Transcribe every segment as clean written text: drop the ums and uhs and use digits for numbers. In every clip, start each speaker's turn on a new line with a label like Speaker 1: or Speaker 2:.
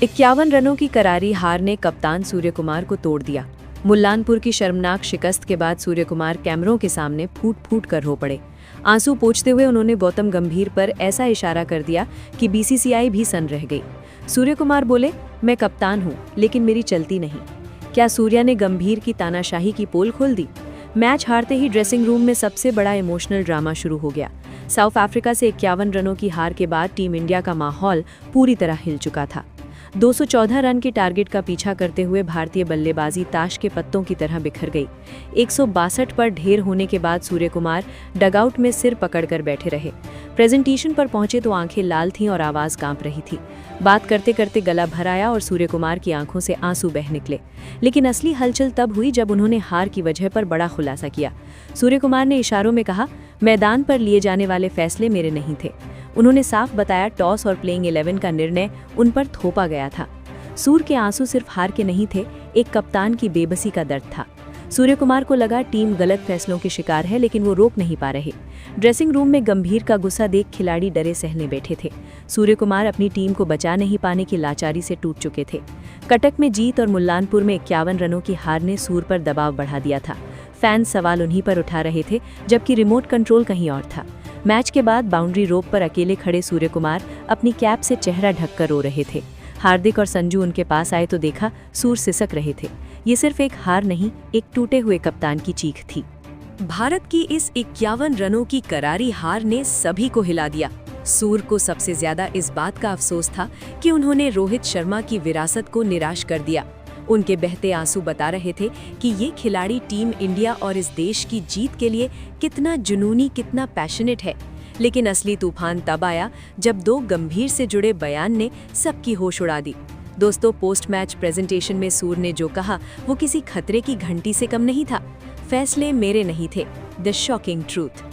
Speaker 1: 51 रनों की करारी हार ने कप्तान सूर्यकुमार को तोड़ दिया। मुल्लानपुर की शर्मनाक शिकस्त के बाद सूर्यकुमार कैमरों के सामने फूट फूट कर रो पड़े। आंसू पोंछते हुए उन्होंने गौतम गंभीर पर ऐसा इशारा कर दिया कि बीसीसीआई भी सन्न रह गई। सूर्यकुमार बोले, मैं कप्तान हूं, लेकिन मेरी चलती नहीं। क्या सूर्या ने गंभीर की तानाशाही की पोल खोल दी? मैच हारते ही ड्रेसिंग रूम में सबसे बड़ा इमोशनल ड्रामा शुरू हो गया। साउथ अफ्रीका से 51 रनों की हार के बाद टीम इंडिया का माहौल पूरी तरह हिल चुका था। 214 रन के टारगेट का पीछा करते हुए भारतीय बल्लेबाजी ताश के पत्तों की तरह बिखर गई। 162 पर ढेर होने के बाद सूर्यकुमार डगआउट में सिर पकड़कर बैठे रहे। प्रेजेंटेशन पर पहुंचे तो आंखें लाल थीं और आवाज कांप रही थी। बात करते करते गला भर आया और सूर्यकुमार की आंखों से आंसू बह निकले। लेकिन असली हलचल तब हुई जब उन्होंने हार की वजह पर बड़ा खुलासा किया। सूर्यकुमार ने इशारों में कहा, मैदान पर लिए जाने वाले फैसले मेरे नहीं थे। उन्होंने साफ बताया, टॉस और प्लेइंग 11 का निर्णय उन पर थोपा गया था। सूर के आंसू सिर्फ हार के नहीं थे, एक कप्तान की बेबसी का दर्द था। सूर्यकुमार को लगा टीम गलत फैसलों के शिकार है, लेकिन वो रोक नहीं पा रहे। ड्रेसिंग रूम में गंभीर का गुस्सा देख खिलाड़ी डरे सहने बैठे थे। सूर्यकुमार अपनी टीम को बचा नहीं पाने की लाचारी से टूट चुके थे। कटक में जीत और मुल्लानपुर में 51 रनों की हार ने सूर पर दबाव बढ़ा दिया था। फैंस सवाल उन्हीं पर उठा रहे थे, जबकि रिमोट कंट्रोल कहीं और था। मैच के बाद बाउंड्री रोप पर अकेले खड़े सूर्यकुमार अपनी कैप से चेहरा ढककर रो रहे थे। हार्दिक और संजू उनके पास आए तो देखा सूर सिसक रहे थे। ये सिर्फ एक हार नहीं, एक टूटे हुए कप्तान की चीख थी। भारत की इस 51 रनों की करारी हार ने सभी को हिला दिया। सूर को सबसे ज्यादा इस बात का अफसोस था कि उन्होंने रोहित शर्मा की विरासत को निराश कर दिया। उनके बहते आंसू बता रहे थे कि ये खिलाड़ी टीम इंडिया और इस देश की जीत के लिए कितना जुनूनी, कितना पैशनेट है। लेकिन असली तूफान तब आया जब दो गंभीर से जुड़े बयान ने सबकी होश उड़ा दी। दोस्तों, पोस्ट मैच प्रेजेंटेशन में सूर ने जो कहा वो किसी खतरे की घंटी से कम नहीं था। फैसले मेरे नहीं थे, द शॉकिंग ट्रूथ।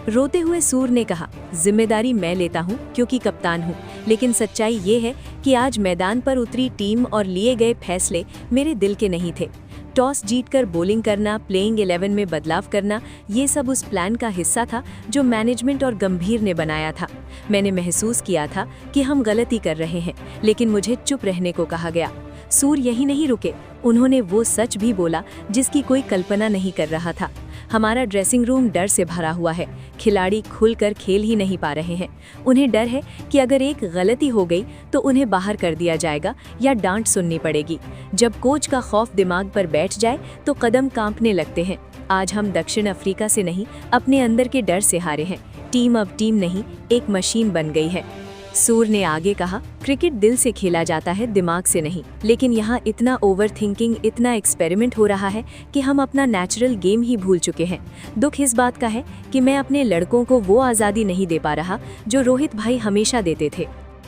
Speaker 1: रोते हुए सूर ने कहा, जिम्मेदारी मैं लेता हूं क्योंकि कप्तान हूं, लेकिन सच्चाई ये है कि आज मैदान पर उतरी टीम और लिए गए फैसले मेरे दिल के नहीं थे। टॉस जीतकर बॉलिंग करना, प्लेइंग 11 में बदलाव करना, ये सब उस प्लान का हिस्सा था जो मैनेजमेंट और गंभीर ने बनाया था। मैंने महसूस किया था कि हम गलती कर रहे हैं, लेकिन मुझे चुप रहने को कहा गया। सूर यही नहीं रुके, उन्होंने वो सच भी बोला जिसकी कोई कल्पना नहीं कर रहा था। हमारा ड्रेसिंग रूम डर से भरा हुआ है। खिलाड़ी खुलकर खेल ही नहीं पा रहे हैं। उन्हें डर है कि अगर एक गलती हो गई तो उन्हें बाहर कर दिया जाएगा या डांट सुननी पड़ेगी। जब कोच का खौफ दिमाग पर बैठ जाए तो कदम कांपने लगते हैं। आज हम दक्षिण अफ्रीका से नहीं, अपने अंदर के डर से हारे हैं। टीम अब टीम नहीं, एक मशीन बन गई है। सूर ने आगे कहा, क्रिकेट दिल से खेला जाता है, दिमाग से नहीं। लेकिन यहाँ इतना ओवर थिंकिंग, इतना एक्सपेरिमेंट हो रहा है कि हम अपना नेचुरल गेम ही भूल चुके हैं। दुख इस बात का है कि मैं अपने लड़कों को वो आज़ादी नहीं दे पा रहा जो रोहित भाई हमेशा देते थे।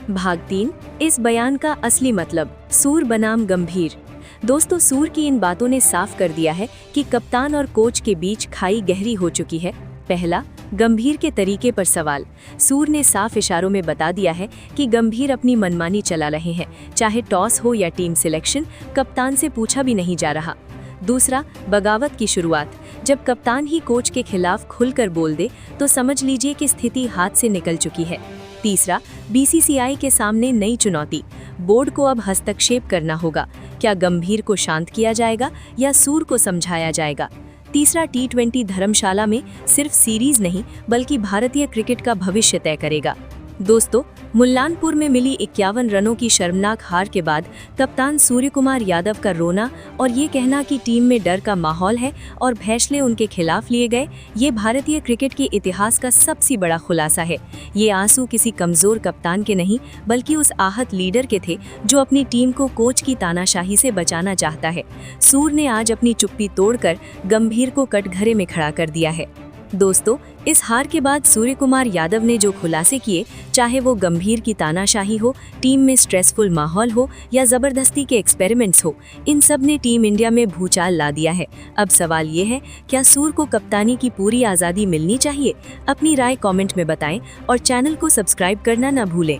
Speaker 1: भाग 3, इस बयान का असली मतलब, सूर बनाम गंभीर। दोस्तों, सूर की इन बातों ने साफ कर दिया है कि कप्तान और कोच के बीच खाई गहरी हो चुकी है। पहला, गंभीर के तरीके पर सवाल। सूर ने साफ इशारों में बता दिया है कि गंभीर अपनी मनमानी चला रहे हैं, चाहे टॉस हो या टीम सिलेक्शन, कप्तान से पूछा भी नहीं जा रहा। दूसरा, बगावत की शुरुआत। जब कप्तान ही कोच के खिलाफ खुलकर बोल दे तो समझ लीजिए कि स्थिति हाथ से निकल चुकी है। तीसरा, बीसीसीआई के सामने नई चुनौती। बोर्ड को अब हस्तक्षेप करना होगा। क्या गंभीर को शांत किया जाएगा या सूर को समझाया जाएगा? तीसरा, T20 धर्मशाला में सिर्फ सीरीज नहीं बल्कि भारतीय क्रिकेट का भविष्य तय करेगा। दोस्तों, मुल्लानपुर में मिली 51 रनों की शर्मनाक हार के बाद कप्तान सूर्यकुमार यादव का रोना और ये कहना कि टीम में डर का माहौल है और फैसले उनके खिलाफ लिए गए, ये भारतीय क्रिकेट के इतिहास का सबसे बड़ा खुलासा है। ये आंसू किसी कमजोर कप्तान के नहीं बल्कि उस आहत लीडर के थे जो अपनी टीम को कोच की तानाशाही से बचाना चाहता है। सूर ने आज अपनी चुप्पी तोड़कर गंभीर को कटघरे में खड़ा कर दिया है। दोस्तों, इस हार के बाद सूर्यकुमार यादव ने जो खुलासे किए, चाहे वो गंभीर की तानाशाही हो, टीम में स्ट्रेसफुल माहौल हो या जबरदस्ती के एक्सपेरिमेंट्स हो, इन सब ने टीम इंडिया में भूचाल ला दिया है। अब सवाल ये है, क्या सूर को कप्तानी की पूरी आज़ादी मिलनी चाहिए? अपनी राय कमेंट में बताएं और चैनल को सब्सक्राइब करना ना भूलें।